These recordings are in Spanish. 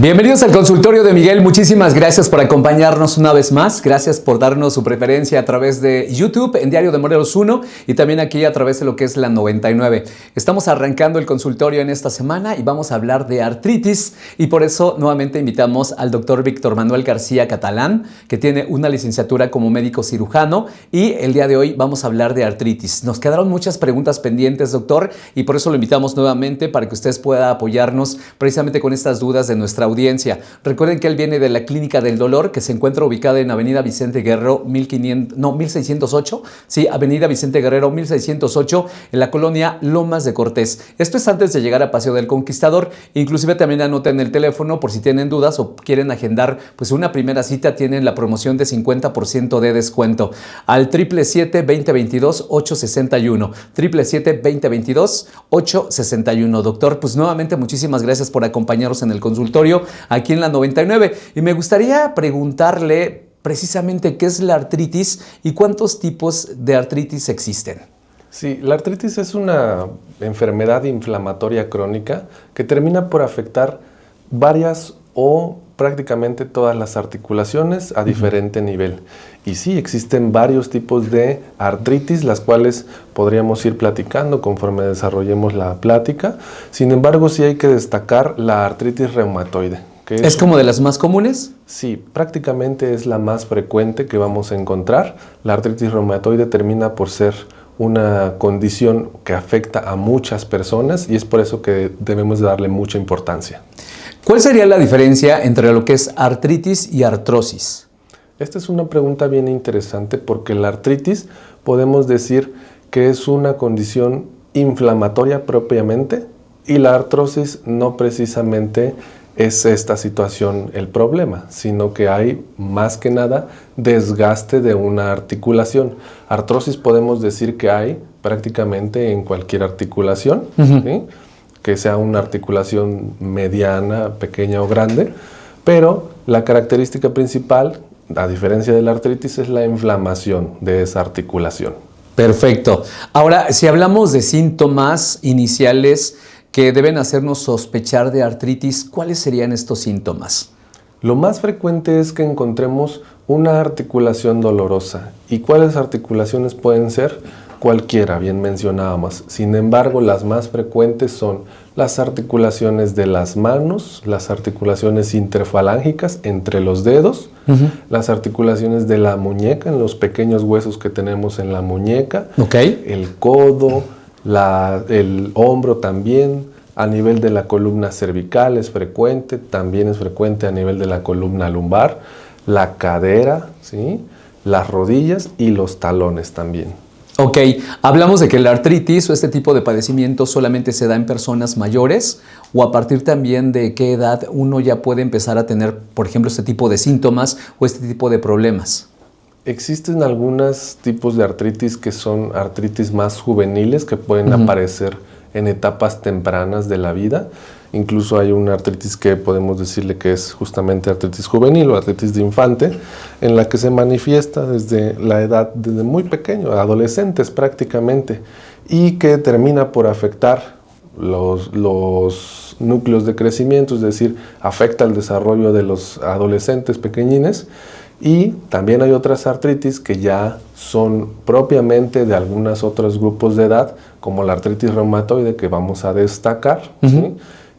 Bienvenidos al consultorio de Miguel, muchísimas gracias por acompañarnos una vez más, gracias por darnos su preferencia a través de YouTube en Diario de Morelos 1 y también aquí a través de lo que es la 99. Estamos arrancando el consultorio en esta semana y vamos a hablar de artritis y por eso nuevamente invitamos al doctor Víctor Manuel García Catalán, que tiene una licenciatura como médico cirujano y el día de hoy vamos a hablar de artritis. Nos quedaron muchas preguntas pendientes, doctor, y por eso lo invitamos nuevamente para que ustedes puedan apoyarnos precisamente con estas dudas de nuestra audiencia. Recuerden que él viene de la Clínica del Dolor, que se encuentra ubicada en Avenida Vicente Guerrero 1608, sí, Avenida Vicente Guerrero 1608, en la colonia Lomas de Cortés. Esto es antes de llegar a Paseo del Conquistador. Inclusive también anoten el teléfono por si tienen dudas o quieren agendar pues una primera cita, tienen la promoción de 50% de descuento al 777-2022-861, 777-2022-861. Doctor, pues nuevamente muchísimas gracias por acompañarnos en el consultorio aquí en la 99 y me gustaría preguntarle precisamente qué es la artritis y cuántos tipos de artritis existen. Sí, la artritis es una enfermedad inflamatoria crónica que termina por afectar varias o prácticamente todas las articulaciones a diferente nivel. Y sí, existen varios tipos de artritis, las cuales podríamos ir platicando conforme desarrollemos la plática. Sin embargo, sí hay que destacar la artritis reumatoide. ¿Es como de las más comunes? Sí, prácticamente es la más frecuente que vamos a encontrar. La artritis reumatoide termina por ser una condición que afecta a muchas personas y es por eso que debemos darle mucha importancia. ¿Cuál sería la diferencia entre lo que es artritis y artrosis? Esta es una pregunta bien interesante porque la artritis podemos decir que es una condición inflamatoria propiamente y la artrosis no precisamente es esta situación el problema, sino que hay más que nada desgaste de una articulación. Artrosis podemos decir que hay prácticamente en cualquier articulación, ¿sí? Que sea una articulación mediana, pequeña o grande, pero la característica principal, a diferencia de la artritis, es la inflamación de esa articulación. Perfecto. Ahora, si hablamos de síntomas iniciales que deben hacernos sospechar de artritis, ¿cuáles serían estos síntomas? Lo más frecuente es que encontremos una articulación dolorosa. ¿Y cuáles articulaciones pueden ser? Cualquiera, bien mencionábamos. Sin embargo, las más frecuentes son las articulaciones de las manos, las articulaciones interfalángicas entre los dedos, las articulaciones de la muñeca, en los pequeños huesos que tenemos en la muñeca, el codo, el hombro también, a nivel de la columna cervical es frecuente, también es frecuente a nivel de la columna lumbar, la cadera, ¿sí? Las rodillas y los talones también. Ok, hablamos de que la artritis o este tipo de padecimiento solamente se da en personas mayores o a partir también de qué edad uno ya puede empezar a tener, por ejemplo, este tipo de síntomas o este tipo de problemas. Existen algunos tipos de artritis que son artritis más juveniles que pueden aparecer en etapas tempranas de la vida. Incluso hay una artritis que podemos decirle que es justamente artritis juvenil o artritis de infante, en la que se manifiesta desde la edad, desde muy pequeño, adolescentes prácticamente, y que termina por afectar los núcleos de crecimiento, es decir, afecta el desarrollo de los adolescentes pequeñines. Y también hay otras artritis que ya son propiamente de algunos otros grupos de edad, como la artritis reumatoide que vamos a destacar, ¿sí?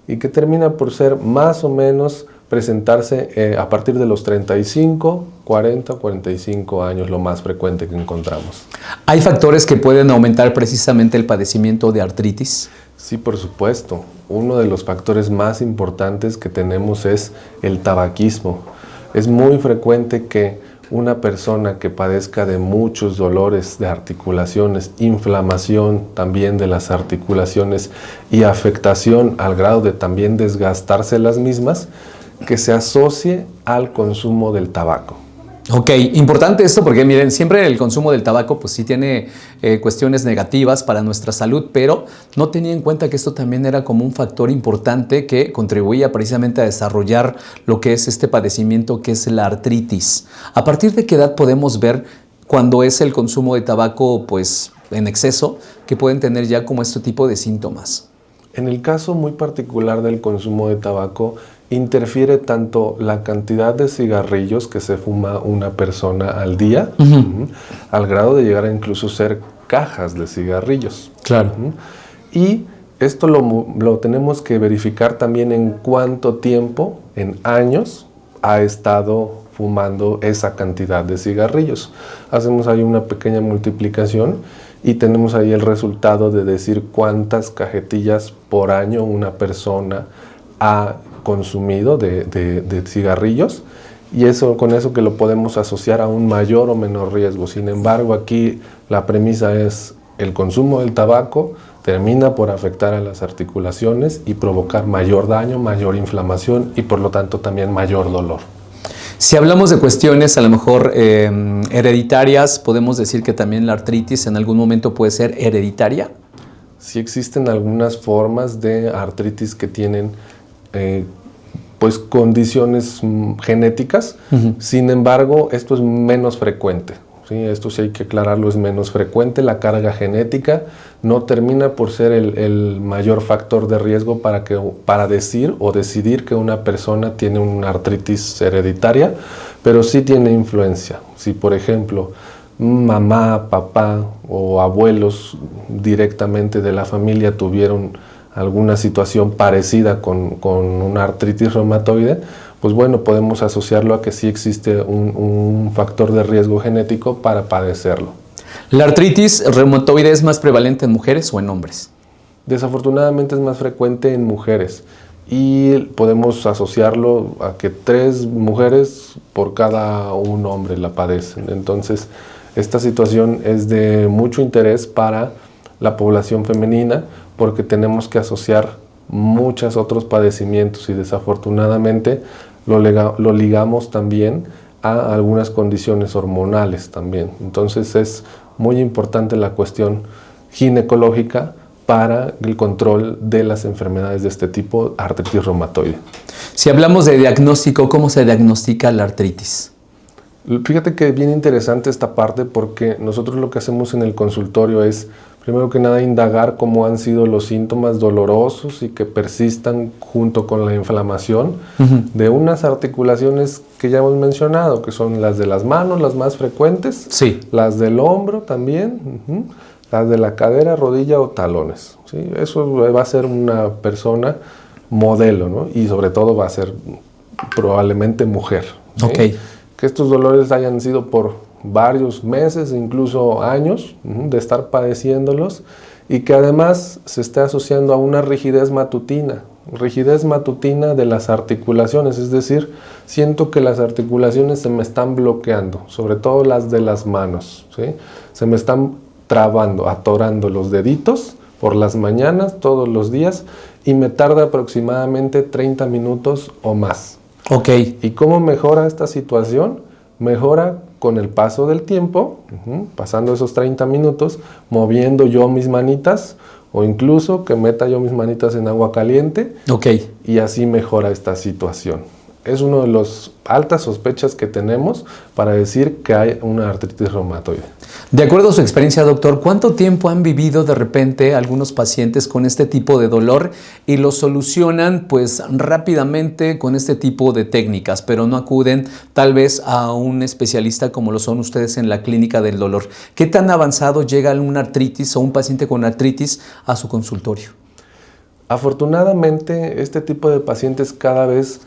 Y que termina por ser más o menos presentarse a partir de los 35, 40, 45 años, lo más frecuente que encontramos. ¿Hay factores que pueden aumentar precisamente el padecimiento de artritis? Sí, por supuesto. Uno de los factores más importantes que tenemos es el tabaquismo. Es muy frecuente que una persona que padezca de muchos dolores de articulaciones, inflamación también de las articulaciones y afectación al grado de también desgastarse las mismas, que se asocie al consumo del tabaco. Ok, importante esto porque miren, siempre el consumo del tabaco pues sí tiene cuestiones negativas para nuestra salud, pero no tenía en cuenta que esto también era como un factor importante que contribuía precisamente a desarrollar lo que es este padecimiento que es la artritis. ¿A partir de qué edad podemos ver cuando es el consumo de tabaco pues en exceso que pueden tener ya como este tipo de síntomas? En el caso muy particular del consumo de tabaco, interfiere tanto la cantidad de cigarrillos que se fuma una persona al día, al grado de llegar a incluso ser cajas de cigarrillos. Claro. Y esto lo tenemos que verificar también en cuánto tiempo, en años, ha estado fumando esa cantidad de cigarrillos. Hacemos ahí una pequeña multiplicación y tenemos ahí el resultado de decir cuántas cajetillas por año una persona ha consumido de cigarrillos, y con eso que lo podemos asociar a un mayor o menor riesgo. Sin embargo, aquí la premisa es el consumo del tabaco termina por afectar a las articulaciones y provocar mayor daño, mayor inflamación y por lo tanto también mayor dolor. Si hablamos de cuestiones a lo mejor hereditarias, ¿podemos decir que también la artritis en algún momento puede ser hereditaria? Sí existen algunas formas de artritis que tienen pues condiciones genéticas, sin embargo esto es menos frecuente. ¿Sí? Esto sí hay que aclararlo, es menos frecuente. La carga genética no termina por ser el mayor factor de riesgo para decir o decidir que una persona tiene una artritis hereditaria, pero sí tiene influencia. Si por ejemplo mamá, papá o abuelos directamente de la familia tuvieron alguna situación parecida con una artritis reumatoide, pues bueno, podemos asociarlo a que sí existe un factor de riesgo genético para padecerlo. ¿La artritis reumatoide es más prevalente en mujeres o en hombres? Desafortunadamente es más frecuente en mujeres y podemos asociarlo a que 3 mujeres por cada un hombre la padecen. Entonces, esta situación es de mucho interés para la población femenina porque tenemos que asociar muchos otros padecimientos y desafortunadamente lo ligamos también a algunas condiciones hormonales también. Entonces es muy importante la cuestión ginecológica para el control de las enfermedades de este tipo, artritis reumatoide. Si hablamos de diagnóstico, ¿cómo se diagnostica la artritis? Fíjate que es bien interesante esta parte porque nosotros lo que hacemos en el consultorio es, primero que nada, indagar cómo han sido los síntomas dolorosos y que persistan junto con la inflamación de unas articulaciones que ya hemos mencionado, que son las de las manos, las más frecuentes, sí, las del hombro también, las de la cadera, rodilla o talones. ¿Sí? Eso va a ser una persona modelo, ¿no? Y sobre todo va a ser probablemente mujer. ¿Sí? Okay. Que estos dolores hayan sido por varios meses, incluso años, de estar padeciéndolos y que además se esté asociando a una rigidez matutina de las articulaciones, es decir, siento que las articulaciones se me están bloqueando, sobre todo las de las manos, ¿sí? Se me están trabando, atorando los deditos por las mañanas, todos los días, y me tarda aproximadamente 30 minutos o más. Okay. ¿Y cómo mejora esta situación? Mejora con el paso del tiempo, pasando esos 30 minutos, moviendo yo mis manitas o incluso que meta yo mis manitas en agua caliente, okay, y así mejora esta situación. Es una de las altas sospechas que tenemos para decir que hay una artritis reumatoide. De acuerdo a su experiencia, doctor, ¿cuánto tiempo han vivido de repente algunos pacientes con este tipo de dolor y lo solucionan pues rápidamente con este tipo de técnicas, pero no acuden tal vez a un especialista como lo son ustedes en la clínica del dolor? ¿Qué tan avanzado llega una artritis o un paciente con artritis a su consultorio? Afortunadamente, este tipo de pacientes cada vez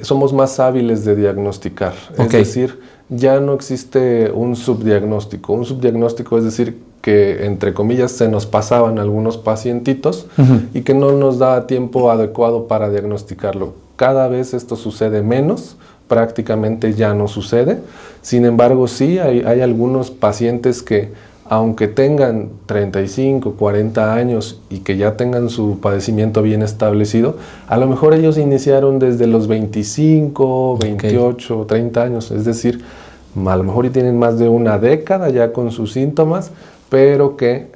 somos más hábiles de diagnosticar. Okay. Es decir, ya no existe un subdiagnóstico. Un subdiagnóstico es decir que, entre comillas, se nos pasaban algunos pacientitos y que no nos da tiempo adecuado para diagnosticarlo. Cada vez esto sucede menos, prácticamente ya no sucede. Sin embargo, sí, hay algunos pacientes que, aunque tengan 35, 40 años y que ya tengan su padecimiento bien establecido, a lo mejor ellos iniciaron desde los 25, 28, okay, 30 años, es decir, a lo mejor tienen más de una década ya con sus síntomas, pero que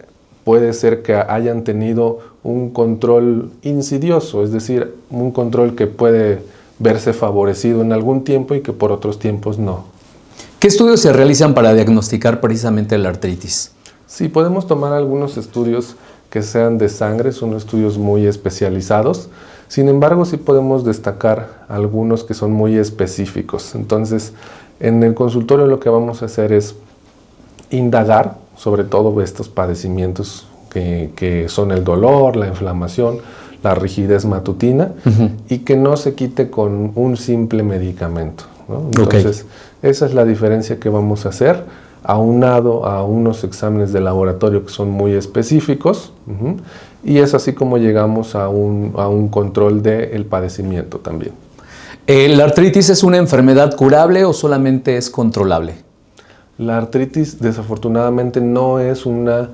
puede ser que hayan tenido un control insidioso, es decir, un control que puede verse favorecido en algún tiempo y que por otros tiempos no. ¿Qué estudios se realizan para diagnosticar precisamente la artritis? Sí, podemos tomar algunos estudios que sean de sangre, son estudios muy especializados. Sin embargo, sí podemos destacar algunos que son muy específicos. Entonces, en el consultorio lo que vamos a hacer es indagar sobre todo estos padecimientos que son el dolor, la inflamación, la rigidez matutina, y que no se quite con un simple medicamento, ¿no? Entonces, esa es la diferencia que vamos a hacer, aunado a unos exámenes de laboratorio que son muy específicos, y es así como llegamos a un control del padecimiento también. ¿La artritis es una enfermedad curable o solamente es controlable? La artritis, desafortunadamente, no es una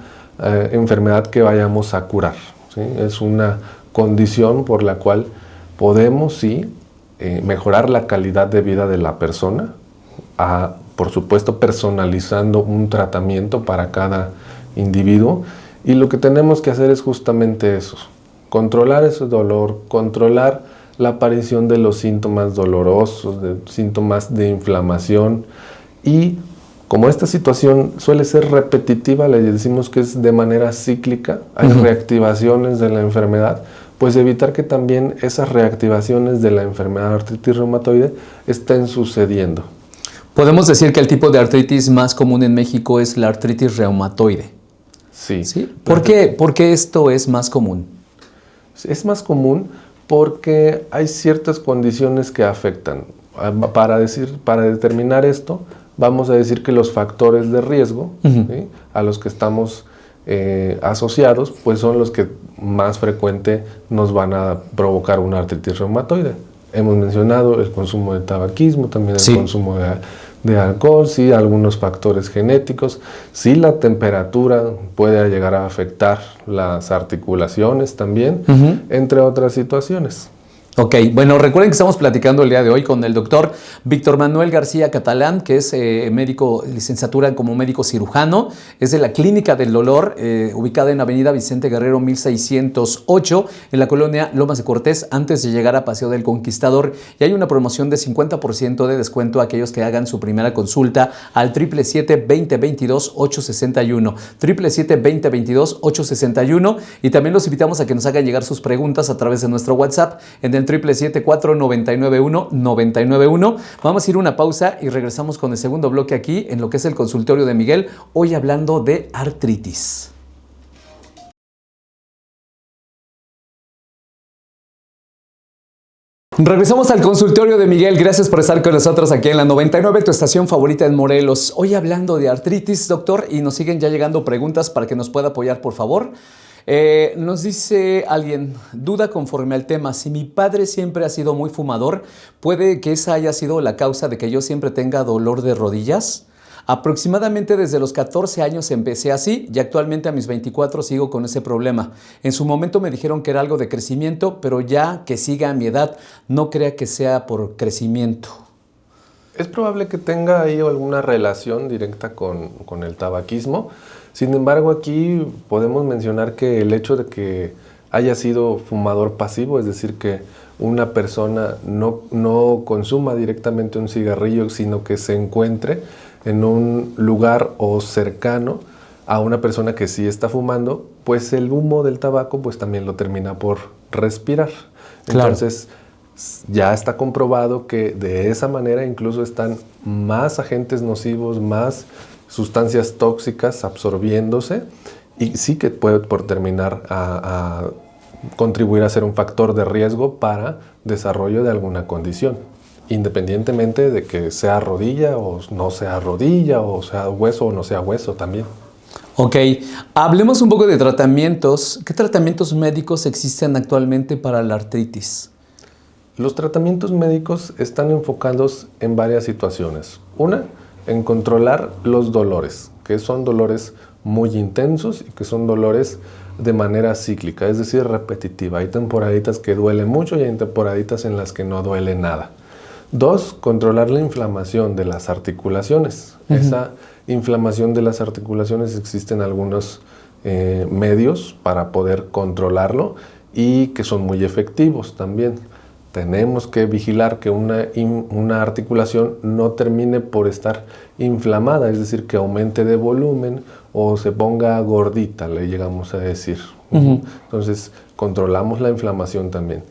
enfermedad que vayamos a curar, ¿sí? Es una condición por la cual podemos, sí, mejorar la calidad de vida de la persona, por supuesto personalizando un tratamiento para cada individuo, y lo que tenemos que hacer es justamente eso, controlar ese dolor, controlar la aparición de los síntomas dolorosos, de síntomas de inflamación, y como esta situación suele ser repetitiva, le decimos que es de manera cíclica, hay reactivaciones de la enfermedad, pues evitar que también esas reactivaciones de la enfermedad de artritis reumatoide estén sucediendo. Podemos decir que el tipo de artritis más común en México es la artritis reumatoide. Sí. ¿Sí? ¿Por qué esto es más común? Es más común porque hay ciertas condiciones que afectan. Para determinar esto, vamos a decir que los factores de riesgo, ¿sí?, a los que estamos asociados, pues son los que más frecuente nos van a provocar una artritis reumatoide. Hemos mencionado el consumo de tabaquismo, también el consumo de alcohol, sí, algunos factores genéticos, sí, la temperatura puede llegar a afectar las articulaciones también, entre otras situaciones. Ok, bueno, recuerden que estamos platicando el día de hoy con el doctor Víctor Manuel García Catalán, que es médico, licenciatura como médico cirujano, es de la Clínica del Dolor, ubicada en Avenida Vicente Guerrero 1608, en la colonia Lomas de Cortés, antes de llegar a Paseo del Conquistador, y hay una promoción de 50% de descuento a aquellos que hagan su primera consulta al 777-2022-861, 777-2022-861, y también los invitamos a que nos hagan llegar sus preguntas a través de nuestro WhatsApp en el 777-499-1991. Vamos a ir a una pausa y regresamos con el segundo bloque aquí en lo que es el consultorio de Miguel, hoy hablando de artritis. Regresamos al consultorio de Miguel. Gracias por estar con nosotros aquí en la 99, tu estación favorita en Morelos. Hoy hablando de artritis, doctor, y nos siguen ya llegando preguntas para que nos pueda apoyar, por favor. Nos dice alguien, duda conforme al tema, si mi padre siempre ha sido muy fumador, ¿puede que esa haya sido la causa de que yo siempre tenga dolor de rodillas? Aproximadamente desde los 14 años empecé así y actualmente a mis 24 sigo con ese problema. En su momento me dijeron que era algo de crecimiento, pero ya que siga a mi edad, no crea que sea por crecimiento. Es probable que tenga ahí alguna relación directa con el tabaquismo. Sin embargo, aquí podemos mencionar que el hecho de que haya sido fumador pasivo, es decir, que una persona no consuma directamente un cigarrillo, sino que se encuentre en un lugar o cercano a una persona que sí está fumando, pues el humo del tabaco pues también lo termina por respirar. Claro. Entonces, ya está comprobado que de esa manera incluso están más agentes nocivos, más sustancias tóxicas absorbiéndose, y sí que puede por terminar a contribuir a ser un factor de riesgo para desarrollo de alguna condición, independientemente de que sea rodilla o no sea rodilla, o sea hueso o no sea hueso también. Ok, hablemos un poco de tratamientos. ¿Qué tratamientos médicos existen actualmente para la artritis? Los tratamientos médicos están enfocados en varias situaciones. Una, en controlar los dolores, que son dolores muy intensos y que son dolores de manera cíclica, es decir, repetitiva. Hay temporaditas que duele mucho y hay temporaditas en las que no duele nada. Dos, controlar la inflamación de las articulaciones. Esa inflamación de las articulaciones, existen algunos medios para poder controlarlo y que son muy efectivos también. Tenemos que vigilar que una articulación no termine por estar inflamada, es decir, que aumente de volumen o se ponga gordita, le llegamos a decir. Entonces, controlamos la inflamación también.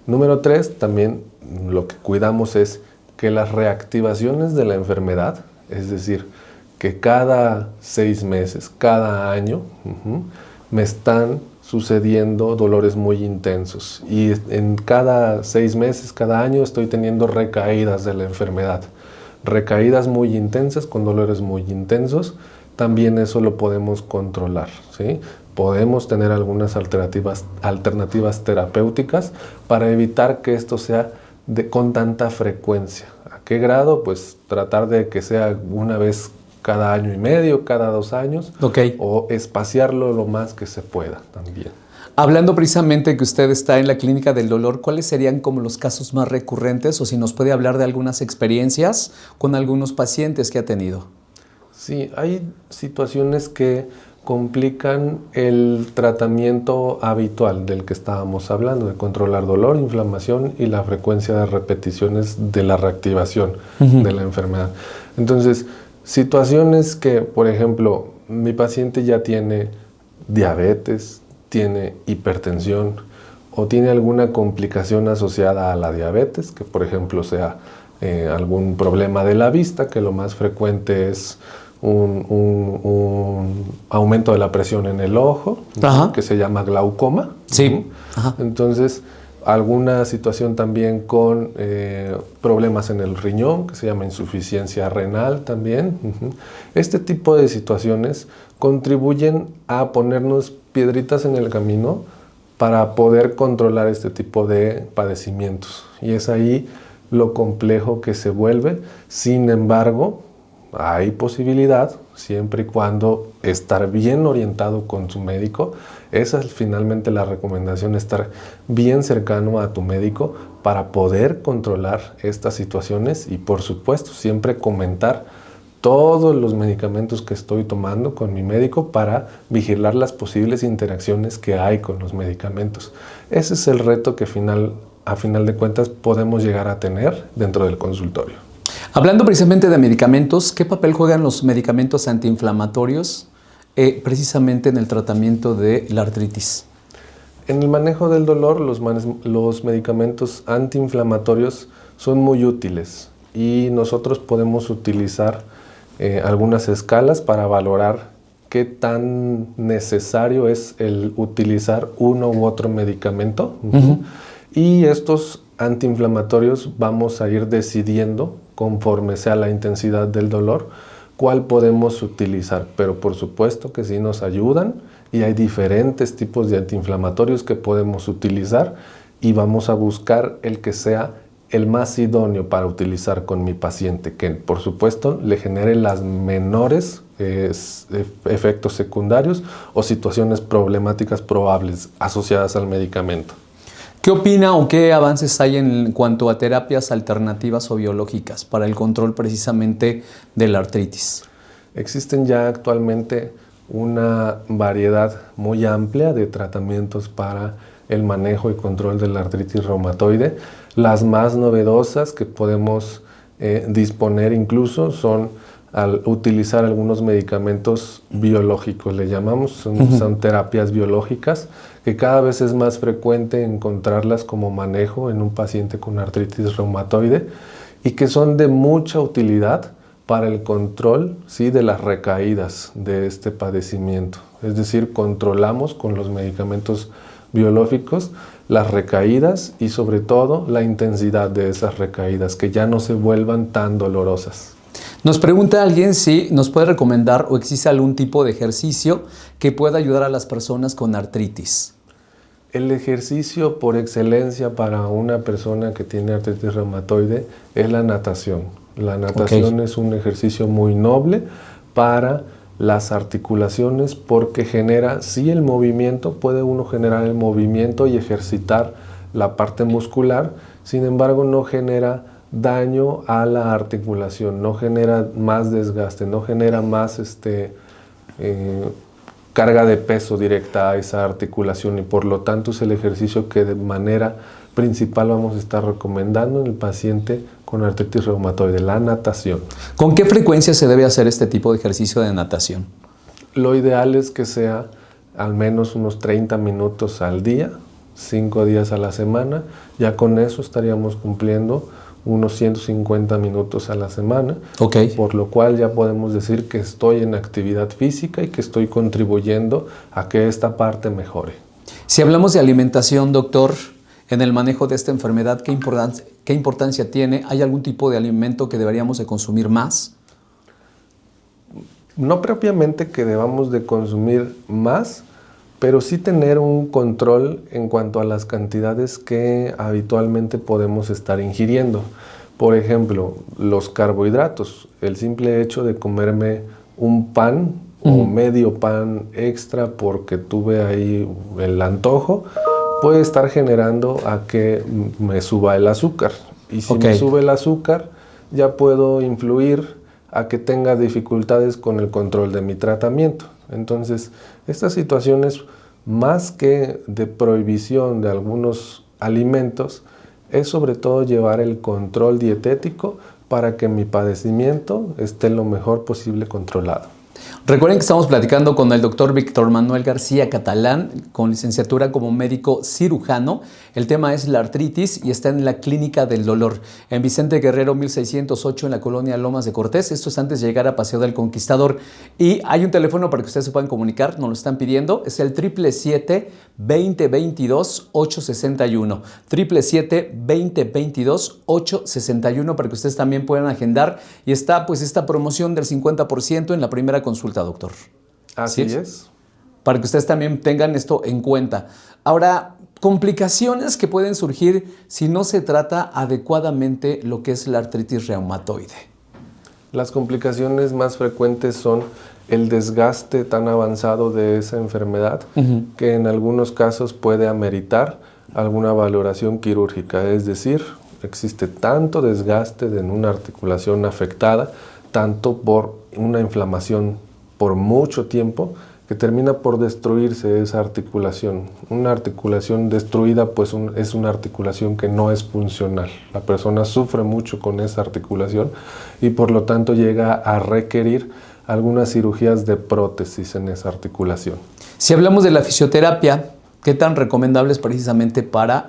Número 3, también lo que cuidamos es que las reactivaciones de la enfermedad, es decir, que cada 6 meses, cada año, me están sucediendo dolores muy intensos. Y en cada 6 meses, cada año, estoy teniendo recaídas de la enfermedad. Recaídas muy intensas, con dolores muy intensos, también eso lo podemos controlar, ¿sí? Podemos tener algunas alternativas terapéuticas para evitar que esto sea con tanta frecuencia. ¿A qué grado? Pues tratar de que sea una vez cada año y medio, cada 2 años, o espaciarlo lo más que se pueda también. Hablando precisamente que usted está en la clínica del dolor, ¿cuáles serían como los casos más recurrentes o si nos puede hablar de algunas experiencias con algunos pacientes que ha tenido? Sí, hay situaciones que complican el tratamiento habitual del que estábamos hablando, de controlar dolor, inflamación y la frecuencia de repeticiones de la reactivación de la enfermedad. Entonces, situaciones que, por ejemplo, mi paciente ya tiene diabetes, tiene hipertensión o tiene alguna complicación asociada a la diabetes, que por ejemplo sea algún problema de la vista, que lo más frecuente es un aumento de la presión en el ojo, que se llama glaucoma. Sí. Entonces, alguna situación también con problemas en el riñón, que se llama insuficiencia renal también. Este tipo de situaciones contribuyen a ponernos piedritas en el camino para poder controlar este tipo de padecimientos. Y es ahí lo complejo que se vuelve. Sin embargo, hay posibilidad, siempre y cuando estar bien orientado con su médico. Esa es finalmente la recomendación, estar bien cercano a tu médico para poder controlar estas situaciones y, por supuesto, siempre comentar todos los medicamentos que estoy tomando con mi médico para vigilar las posibles interacciones que hay con los medicamentos. Ese es el reto que a final de cuentas podemos llegar a tener dentro del consultorio. Hablando precisamente de medicamentos, ¿qué papel juegan los medicamentos antiinflamatorios precisamente en el tratamiento de la artritis? En el manejo del dolor, los medicamentos antiinflamatorios son muy útiles y nosotros podemos utilizar algunas escalas para valorar qué tan necesario es el utilizar uno u otro medicamento. Y estos antiinflamatorios vamos a ir decidiendo conforme sea la intensidad del dolor cuál podemos utilizar, pero por supuesto que sí nos ayudan y hay diferentes tipos de antiinflamatorios que podemos utilizar y vamos a buscar el que sea el más idóneo para utilizar con mi paciente, que por supuesto le genere las menores efectos secundarios o situaciones problemáticas probables asociadas al medicamento. ¿Qué opina o qué avances hay en cuanto a terapias alternativas o biológicas para el control precisamente de la artritis? Existen ya actualmente una variedad muy amplia de tratamientos para el manejo y control de la artritis reumatoide. Las más novedosas que podemos disponer incluso son al utilizar algunos medicamentos biológicos, le llamamos, son terapias biológicas, que cada vez es más frecuente encontrarlas como manejo en un paciente con artritis reumatoide y que son de mucha utilidad para el control, ¿sí?, de las recaídas de este padecimiento. Es decir, controlamos con los medicamentos biológicos las recaídas y sobre todo la intensidad de esas recaídas, que ya no se vuelvan tan dolorosas. Nos pregunta alguien si nos puede recomendar o existe algún tipo de ejercicio que pueda ayudar a las personas con artritis. El ejercicio por excelencia para una persona que tiene artritis reumatoide es la natación. La natación es un ejercicio muy noble para las articulaciones porque genera, sí, el movimiento, puede uno generar el movimiento y ejercitar la parte muscular, sin embargo no genera daño a la articulación, no genera más desgaste, no genera más carga de peso directa a esa articulación y por lo tanto es el ejercicio que de manera principal vamos a estar recomendando en el paciente con artritis reumatoide, la natación. ¿Con qué frecuencia se debe hacer este tipo de ejercicio de natación? Lo ideal es que sea al menos unos 30 minutos al día, 5 días a la semana. Ya con eso estaríamos cumpliendo unos 150 minutos a la semana, por lo cual ya podemos decir que estoy en actividad física y que estoy contribuyendo a que esta parte mejore. Si hablamos de alimentación, doctor, en el manejo de esta enfermedad, ¿qué importancia tiene? ¿Hay algún tipo de alimento que deberíamos de consumir más? No propiamente que debamos de consumir más, pero sí tener un control en cuanto a las cantidades que habitualmente podemos estar ingiriendo. Por ejemplo, los carbohidratos. El simple hecho de comerme un pan o medio pan extra porque tuve ahí el antojo, puede estar generando a que me suba el azúcar. Y si me sube el azúcar, ya puedo influir a que tenga dificultades con el control de mi tratamiento. Entonces, estas situaciones, más que de prohibición de algunos alimentos, es sobre todo llevar el control dietético para que mi padecimiento esté lo mejor posible controlado. Recuerden que estamos platicando con el doctor Víctor Manuel García Catalán, con licenciatura como médico cirujano. El tema es la artritis y está en la Clínica del Dolor, en Vicente Guerrero 1608, en la colonia Lomas de Cortés. Esto es antes de llegar a Paseo del Conquistador. Y hay un teléfono para que ustedes se puedan comunicar, nos lo están pidiendo, es el 777-2022-861. 777-2022-861 para que ustedes también puedan agendar. Y está pues esta promoción del 50% en la primera consulta, doctor. Así es. Para que ustedes también tengan esto en cuenta. Ahora, complicaciones que pueden surgir si no se trata adecuadamente lo que es la artritis reumatoide. Las complicaciones más frecuentes son el desgaste tan avanzado de esa enfermedad, que en algunos casos puede ameritar alguna valoración quirúrgica. Es decir, existe tanto desgaste en una articulación afectada, tanto por una inflamación por mucho tiempo, que termina por destruirse esa articulación. Una articulación destruida pues es una articulación que no es funcional. La persona sufre mucho con esa articulación y por lo tanto llega a requerir algunas cirugías de prótesis en esa articulación. Si hablamos de la fisioterapia, ¿qué tan recomendable es precisamente para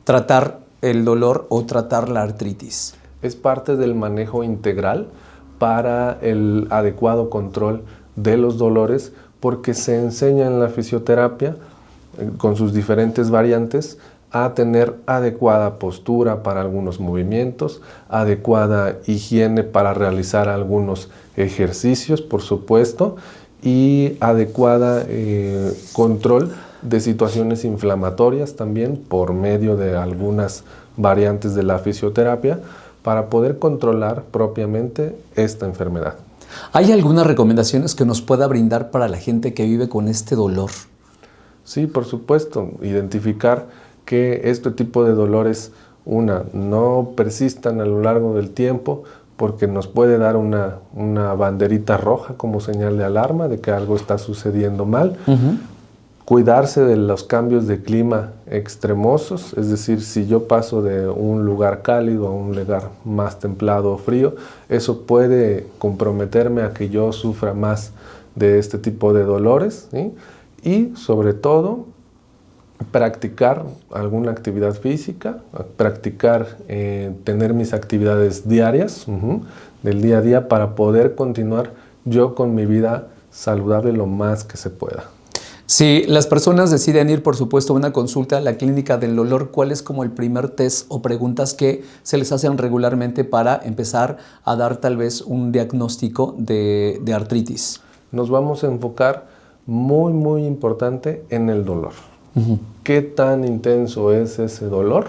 tratar el dolor o tratar la artritis? Es parte del manejo integral para el adecuado control de los dolores, porque se enseña en la fisioterapia, con sus diferentes variantes, a tener adecuada postura para algunos movimientos, adecuada higiene para realizar algunos ejercicios, por supuesto, y adecuada control de situaciones inflamatorias también por medio de algunas variantes de la fisioterapia, para poder controlar propiamente esta enfermedad. ¿Hay algunas recomendaciones que nos pueda brindar para la gente que vive con este dolor? Sí, por supuesto. Identificar que este tipo de dolores, no persistan a lo largo del tiempo, porque nos puede dar una banderita roja como señal de alarma de que algo está sucediendo mal. Cuidarse de los cambios de clima extremosos, es decir, si yo paso de un lugar cálido a un lugar más templado o frío, eso puede comprometerme a que yo sufra más de este tipo de dolores, ¿sí? Y sobre todo, practicar alguna actividad física, tener mis actividades diarias, del día a día, para poder continuar yo con mi vida saludable lo más que se pueda. Si las personas deciden ir, por supuesto, a una consulta a la Clínica del Dolor, ¿cuál es como el primer test o preguntas que se les hacen regularmente para empezar a dar tal vez un diagnóstico de artritis? Nos vamos a enfocar muy importante en el dolor. ¿Qué tan intenso es ese dolor?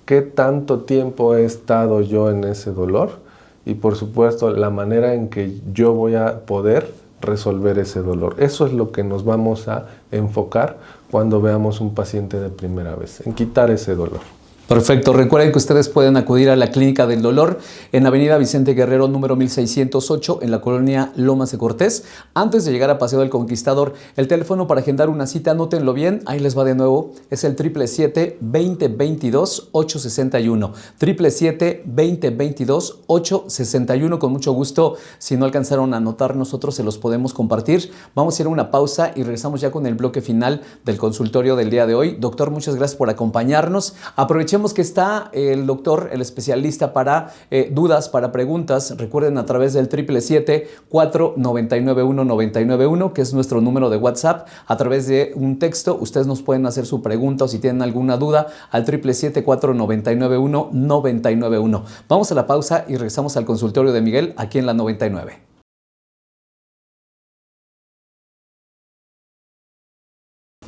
¿Qué tanto tiempo he estado yo en ese dolor? Y por supuesto, la manera en que yo voy a poder resolver ese dolor. Eso es lo que nos vamos a enfocar cuando veamos un paciente de primera vez, en quitar ese dolor. Perfecto. Recuerden que ustedes pueden acudir a la Clínica del Dolor en Avenida Vicente Guerrero, número 1608, en la colonia Lomas de Cortés, antes de llegar a Paseo del Conquistador. El teléfono para agendar una cita, anótenlo bien, ahí les va de nuevo, es el 777-2022-861. 777-2022-861. Con mucho gusto, si no alcanzaron a anotar, nosotros se los podemos compartir. Vamos a ir a una pausa y regresamos ya con el bloque final del consultorio del día de hoy. Doctor, muchas gracias por acompañarnos. Aprovechemos que está el doctor, el especialista para dudas, para preguntas. Recuerden a través del 777-499-1991, que es nuestro número de WhatsApp. A través de un texto, ustedes nos pueden hacer su pregunta o si tienen alguna duda al 777-499-1991. Vamos a la pausa y regresamos al consultorio de Miguel aquí en la 99.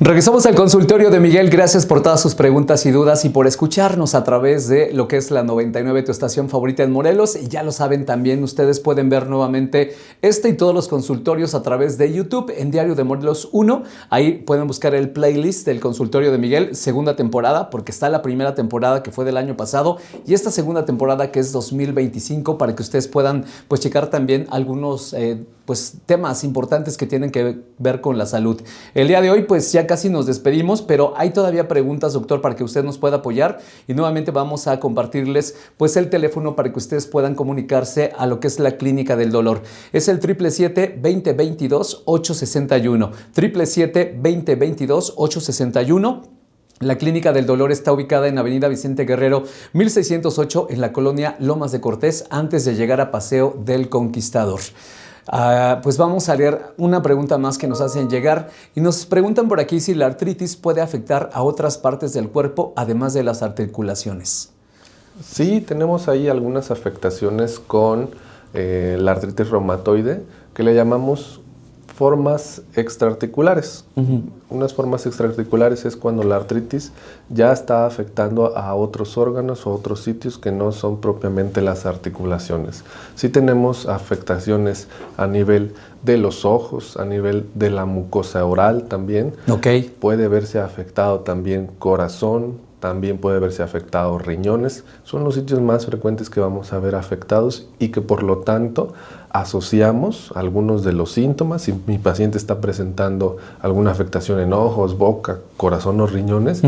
Regresamos al consultorio de Miguel. Gracias por todas sus preguntas y dudas y por escucharnos a través de lo que es la 99, tu estación favorita en Morelos. Y ya lo saben también, ustedes pueden ver nuevamente este y todos los consultorios a través de YouTube en Diario de Morelos 1. Ahí pueden buscar el playlist del consultorio de Miguel, segunda temporada, porque está la primera temporada que fue del año pasado y esta segunda temporada que es 2025, para que ustedes puedan pues checar también algunos temas importantes que tienen que ver con la salud. El día de hoy pues ya casi nos despedimos, pero hay todavía preguntas, doctor, para que usted nos pueda apoyar y nuevamente vamos a compartirles pues el teléfono para que ustedes puedan comunicarse a lo que es la Clínica del Dolor. Es el 777-2022-861. 777-2022-861. La Clínica del Dolor está ubicada en Avenida Vicente Guerrero, 1608, en la colonia Lomas de Cortés, antes de llegar a Paseo del Conquistador. Pues vamos a leer una pregunta más que nos hacen llegar y nos preguntan por aquí si la artritis puede afectar a otras partes del cuerpo además de las articulaciones. Sí, tenemos ahí algunas afectaciones con la artritis reumatoide que le llamamos formas extraarticulares. Unas formas extraarticulares es cuando la artritis ya está afectando a otros órganos o otros sitios que no son propiamente las articulaciones. Sí tenemos afectaciones a nivel de los ojos, a nivel de la mucosa oral también. Okay. Puede verse afectado también corazón, también puede verse afectado riñones. Son los sitios más frecuentes que vamos a ver afectados y que por lo tanto asociamos algunos de los síntomas. Si mi paciente está presentando alguna afectación en ojos, boca, corazón o riñones,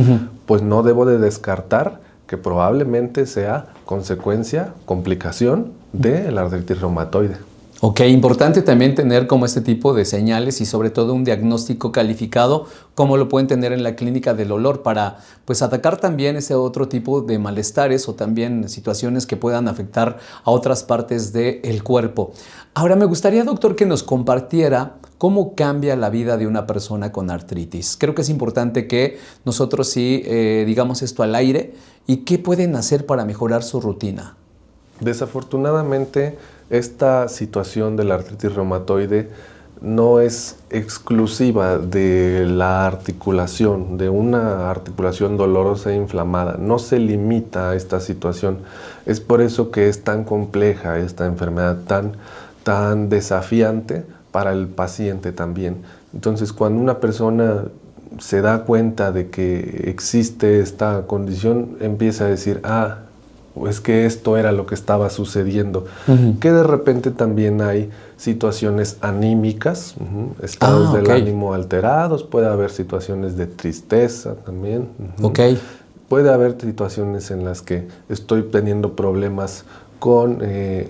pues no debo de descartar que probablemente sea consecuencia, complicación de la artritis reumatoide. Ok, importante también tener como este tipo de señales y sobre todo un diagnóstico calificado, como lo pueden tener en la Clínica del Dolor, para pues atacar también ese otro tipo de malestares o también situaciones que puedan afectar a otras partes del cuerpo. Ahora me gustaría, doctor, que nos compartiera cómo cambia la vida de una persona con artritis. Creo que es importante que nosotros sí digamos esto al aire y qué pueden hacer para mejorar su rutina. Desafortunadamente, esta situación de la artritis reumatoide no es exclusiva de la articulación, de una articulación dolorosa e inflamada. No se limita a esta situación. Es por eso que es tan compleja esta enfermedad, tan desafiante para el paciente también. Entonces, cuando una persona se da cuenta de que existe esta condición, empieza a decir, es que esto era lo que estaba sucediendo. Que de repente también hay situaciones anímicas, estados del ánimo alterados, puede haber situaciones de tristeza también. Puede haber situaciones en las que estoy teniendo problemas con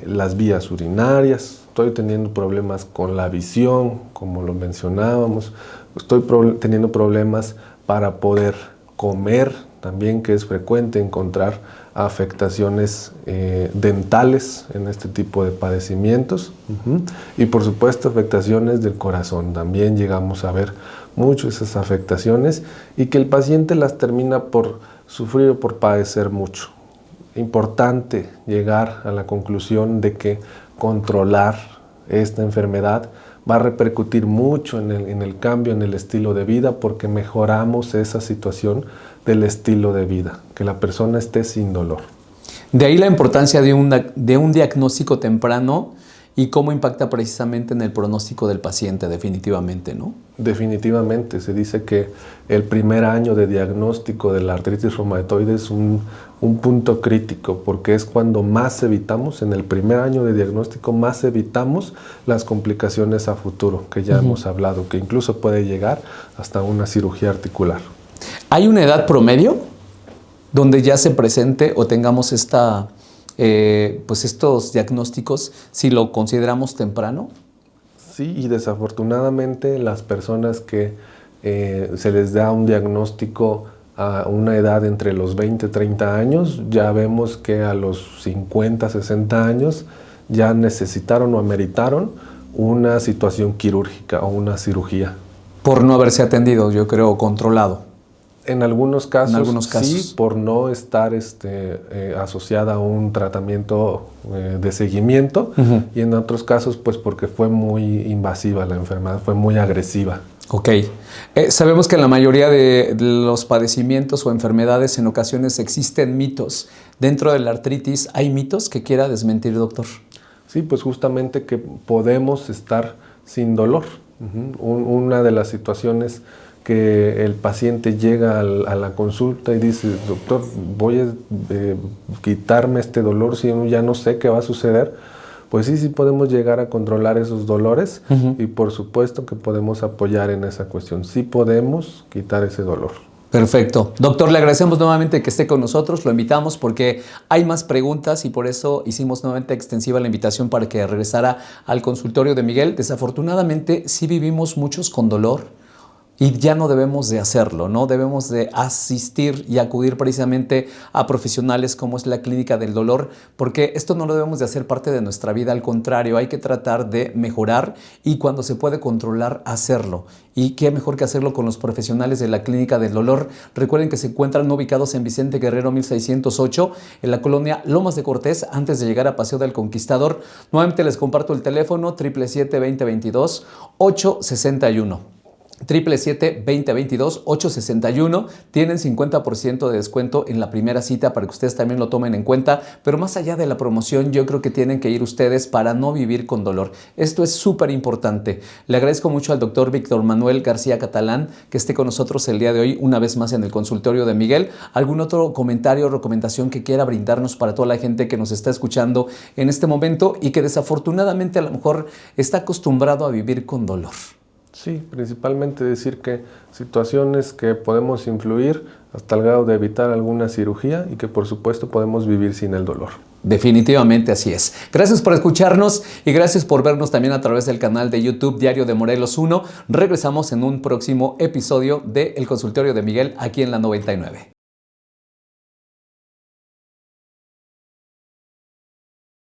las vías urinarias, estoy teniendo problemas con la visión, como lo mencionábamos, estoy teniendo problemas para poder comer también, que es frecuente encontrar afectaciones dentales en este tipo de padecimientos. Y por supuesto afectaciones del corazón. También llegamos a ver mucho esas afectaciones y que el paciente las termina por sufrir o por padecer mucho. Importante llegar a la conclusión de que controlar esta enfermedad va a repercutir mucho en el cambio en el estilo de vida, porque mejoramos esa situación del estilo de vida, que la persona esté sin dolor. De ahí la importancia de un diagnóstico temprano y cómo impacta precisamente en el pronóstico del paciente, definitivamente, ¿no? Definitivamente, se dice que el primer año de diagnóstico de la artritis reumatoide es un punto crítico, porque es cuando más evitamos, en el primer año de diagnóstico, más evitamos las complicaciones a futuro, que ya hemos hablado, que incluso puede llegar hasta una cirugía articular. ¿Hay una edad promedio donde ya se presente o tengamos pues estos diagnósticos, si lo consideramos temprano? Sí, y desafortunadamente las personas que se les da un diagnóstico a una edad entre los 20 y 30 años, ya vemos que a los 50, 60 años ya necesitaron o ameritaron una situación quirúrgica o una cirugía. Por no haberse atendido, yo creo, controlado. En algunos casos, sí, por no estar asociada a un tratamiento de seguimiento, y en otros casos, pues porque fue muy invasiva la enfermedad, fue muy agresiva. Ok. Sabemos que en la mayoría de los padecimientos o enfermedades en ocasiones existen mitos. Dentro de la artritis, ¿hay mitos que quiera desmentir, doctor? Sí, pues justamente que podemos estar sin dolor. Una de las situaciones que el paciente llega a la consulta y dice, doctor, voy a quitarme este dolor, si ya no sé qué va a suceder. Pues sí podemos llegar a controlar esos dolores y por supuesto que podemos apoyar en esa cuestión. Sí podemos quitar ese dolor. Perfecto. Doctor, le agradecemos nuevamente que esté con nosotros, lo invitamos porque hay más preguntas y por eso hicimos nuevamente extensiva la invitación para que regresara al consultorio de Miguel. Desafortunadamente sí vivimos muchos con dolor. Y ya no debemos de hacerlo, ¿no? Debemos de asistir y acudir precisamente a profesionales como es la Clínica del Dolor, porque esto no lo debemos de hacer parte de nuestra vida, al contrario, hay que tratar de mejorar y cuando se puede controlar, hacerlo. Y qué mejor que hacerlo con los profesionales de la Clínica del Dolor. Recuerden que se encuentran ubicados en Vicente Guerrero 1608, en la colonia Lomas de Cortés, antes de llegar a Paseo del Conquistador. Nuevamente les comparto el teléfono 777-2022-861. 777-2022-861. Tienen 50% de descuento en la primera cita para que ustedes también lo tomen en cuenta. Pero más allá de la promoción, yo creo que tienen que ir ustedes para no vivir con dolor. Esto es súper importante. Le agradezco mucho al doctor Víctor Manuel García Catalán que esté con nosotros el día de hoy, una vez más en el consultorio de Miguel. ¿Algún otro comentario o recomendación que quiera brindarnos para toda la gente que nos está escuchando en este momento y que desafortunadamente a lo mejor está acostumbrado a vivir con dolor? Sí, principalmente decir que situaciones que podemos influir hasta el grado de evitar alguna cirugía y que por supuesto podemos vivir sin el dolor. Definitivamente así es. Gracias por escucharnos y gracias por vernos también a través del canal de YouTube Diario de Morelos 1. Regresamos en un próximo episodio de El Consultorio de Miguel aquí en la 99.